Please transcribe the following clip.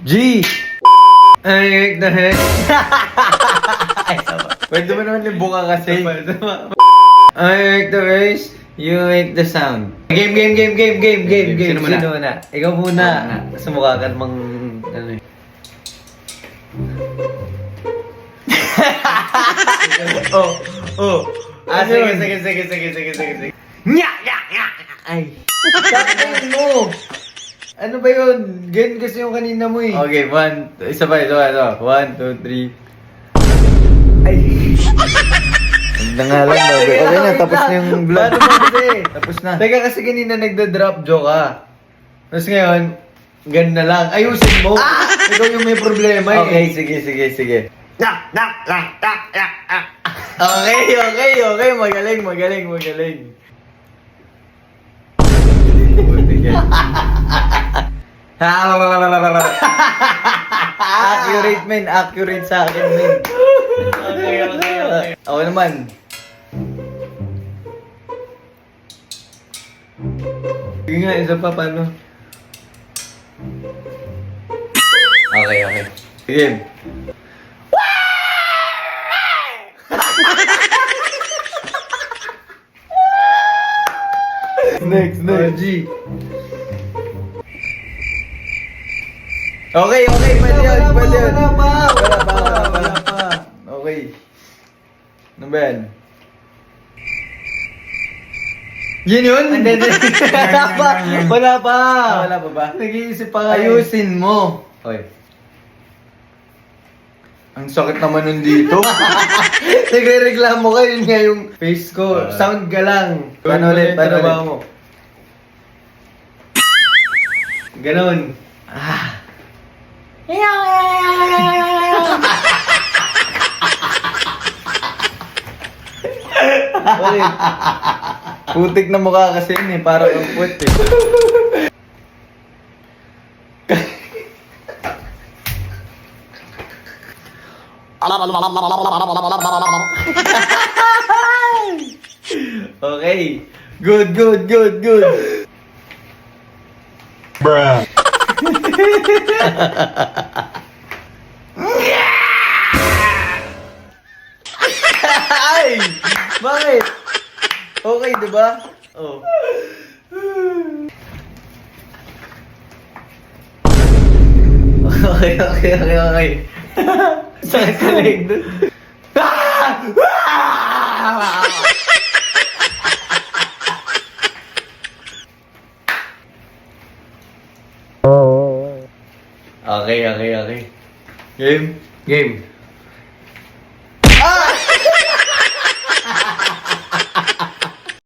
G! Ay, the heck? Pwede mo naman libuka kasi. I make the race, you make the sound. Game. Sino muna? Sino muna? Ikaw muna. Sumukha ka namang, ano eh. Oh. Sige. Nya! Ay. Sabihin mo! Ano ba yun? Ganyan kasi yung kanina mo eh. Okay, isa pa. 1, 2, 3. Ay. Hindi nga lang, babe. Okay na, tapos na yung vlog. Paano ba kasi? Tapos na. Teka, kasi kanina nagda-drop joke ka. Tapos ngayon, ganun na lang. Ayusin mo. Ikaw yung may problema eh. Okay, sige. Okay. Magaling. Accurate, men. Accurate sa akin, men. Okay. Ako naman. Sige nga, isa pa, paano? Okay. Sige. Next. G. Okay. Pwede yun. Wala pa. Okay. Ano ba yan? Yun yun? Wala pa. Wala pa ba? Nag-iisip pa nga. Ayusin mo. Okay. Ang sakit naman nun dito. Nagre-reklamo ka, yun nga yung face ko. Sound ka lang. Paano ulit? Mo? Ganon. Ulit. Putik na mukha kasi yun eh. Parang ang puwet eh. Okay. Good. Bruh. Ay! Bakit? Okay, di ba? Oh. Okay. Sakit sa leg dun. Okay. Game.